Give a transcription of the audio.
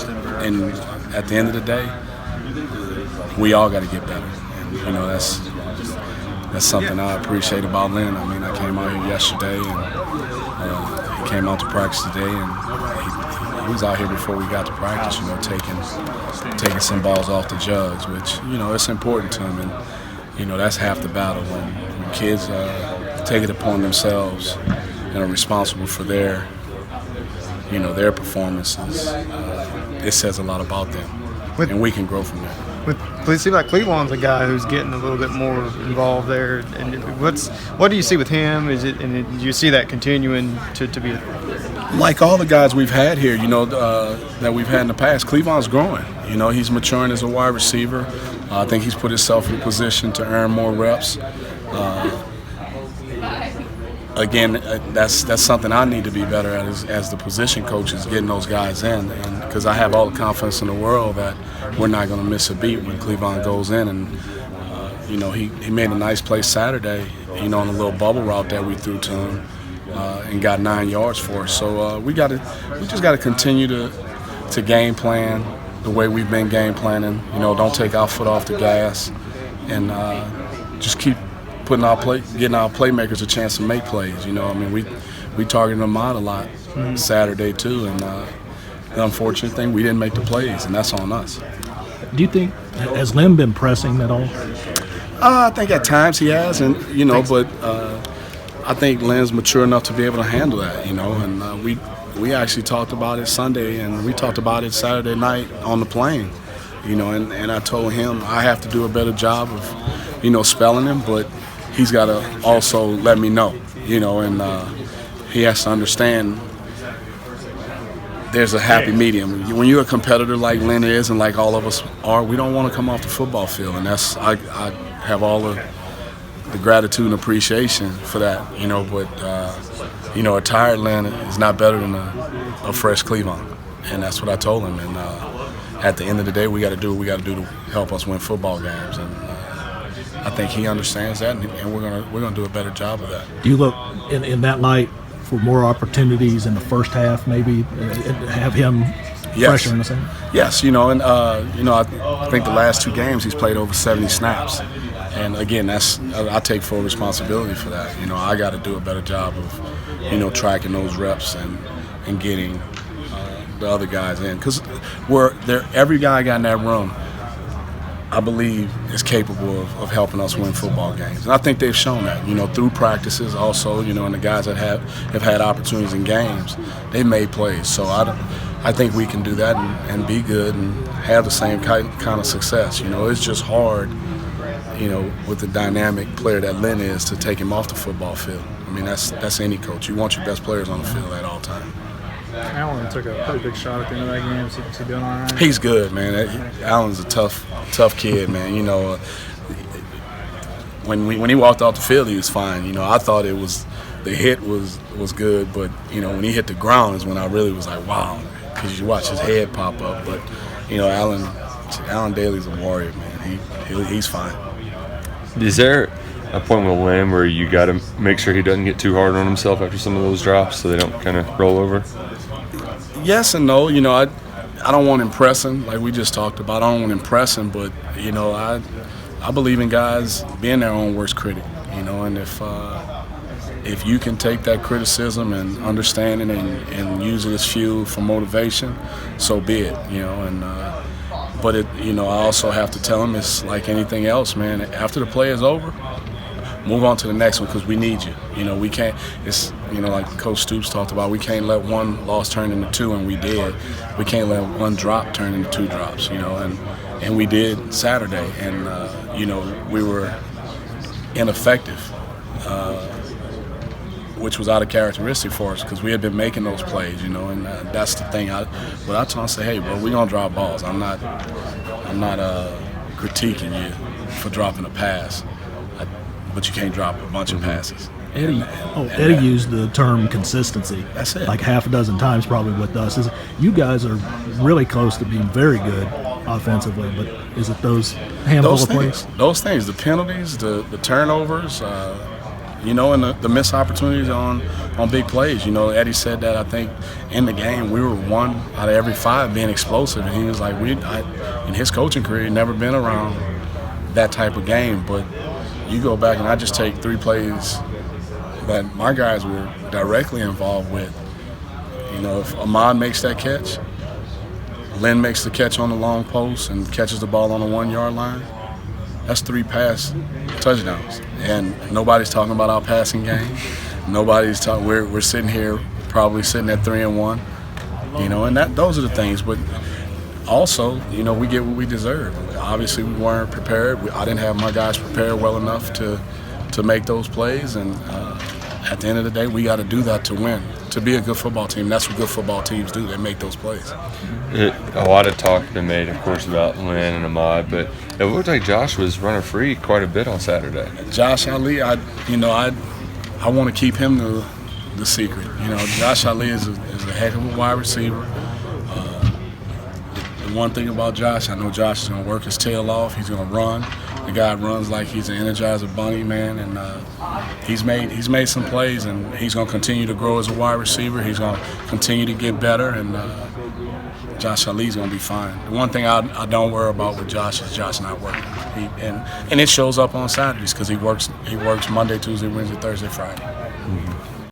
and at the end of the day, we all got to get better. And that's something I appreciate about Lynn. I mean, I came out here yesterday, and he came out to practice today, and he was out here before we got to practice, taking some balls off the jugs, which, it's important to him. And, that's half the battle when kids take it upon themselves and are responsible for their performances. It says a lot about them, and we can grow from that. It seems like Cleveland's a guy who's getting a little bit more involved there. And what do you see with him? Do you see that continuing to be? Like all the guys we've had here, that we've had in the past, Cleveland's growing. He's maturing as a wide receiver. I think he's put himself in a position to earn more reps. Again, that's something I need to be better at as the position coach, is getting those guys in, and because I have all the confidence in the world that we're not going to miss a beat when Cleveland goes in. And he made a nice play Saturday, on a little bubble route that we threw to him, and got 9 yards for us. So we just got to continue to game plan the way we've been game planning. Don't take our foot off the gas, and just keep getting our playmakers a chance to make plays. We targeted them out a lot Saturday too, and the unfortunate thing, we didn't make the plays, and that's on us. Do you think, has Lynn been pressing at all? I think at times he has, and but I think Lynn's mature enough to be able to handle that. And we actually talked about it Sunday, and we talked about it Saturday night on the plane. And I told him I have to do a better job of spelling him, but he's got to also let me know, and he has to understand there's a happy medium. When you're a competitor like Lynn is, and like all of us are, we don't want to come off the football field, and I have all the gratitude and appreciation for that, but a tired Lynn is not better than a fresh Cleveland, and that's what I told him. And at the end of the day, we got to do what we got to do to help us win football games, and I think he understands that, and we're gonna do a better job of that. Do you look in that light for more opportunities in the first half, maybe have him fresher in the same? Yes, I think the last 2 games he's played over 70 snaps, and again, I take full responsibility for that. I got to do a better job of tracking those reps and getting the other guys in, because every guy I got in that room, I believe, is capable of helping us win football games. And I think they've shown that, through practices also, and the guys that have had opportunities in games, they made plays. So I think we can do that and be good and have the same kind of success. It's just hard, with the dynamic player that Lynn is, to take him off the football field. I mean, that's any coach. You want your best players on the field at all times. Allen took a pretty big shot at the end of that game. Is he doing all right? He's good, man. Allen's a tough kid, man. When he walked off the field, he was fine. I thought the hit was good, but when he hit the ground is when I really was like, wow, because you watch his head pop up. But Allen Daly's a warrior, man. He's fine. Is there a point with Lynn where you got to make sure he doesn't get too hard on himself after some of those drops, so they don't kind of roll over? Yes and no. I don't want to impress him, like we just talked about. I don't want to impress him, but I believe in guys being their own worst critic. And if you can take that criticism and understand it and use it as fuel for motivation, so be it. But I also have to tell him it's like anything else, man. After the play is over, move on to the next one, because we need you. We can't. It's like Coach Stoops talked about. We can't let one loss turn into 2, and we did. We can't let one drop turn into 2 drops. And we did Saturday, and we were ineffective, which was out of characteristic for us, because we had been making those plays. And that's the thing. I told him, I said, hey, bro, we're gonna drop balls. I'm not critiquing you for dropping a pass. But you can't drop a bunch of passes. Eddie used the term consistency. That's it. Like half a dozen times probably with us. You guys are really close to being very good offensively, but is it those handful of plays? Those things, the penalties, the turnovers, you know, and the missed opportunities on big plays. You know, Eddie said that I think in the game we were 1 out of every 5 being explosive, and he was like, in his coaching career, he'd never been around that type of game. But you go back and I just take 3 plays that my guys were directly involved with. You know, if Ahmad makes that catch, Lynn makes the catch on the long post and catches the ball on the 1-yard line, that's 3 pass touchdowns. And nobody's talking about our passing game. Nobody's talking. We're sitting here probably sitting at 3-1. You know, and those are the things. But also, you know, we get what we deserve. Obviously, we weren't prepared. I didn't have my guys prepared well enough to make those plays. And at the end of the day, we got to do that to win. To be a good football team, that's what good football teams do. They make those plays. A lot of talk has been made, of course, about Lynn and Ahmad, but it looked like Josh was running free quite a bit on Saturday. Josh Ali, I want to keep him the secret. You know, Josh Ali is a heck of a wide receiver. The one thing about Josh, I know Josh is going to work his tail off. He's going to run. The guy runs like he's an Energizer Bunny, man, and he's made some plays, and he's going to continue to grow as a wide receiver. He's going to continue to get better, and Josh Ali's going to be fine. The one thing I don't worry about with Josh is Josh not working, and it shows up on Saturdays because he works Monday, Tuesday, Wednesday, Thursday, Friday. Mm-hmm.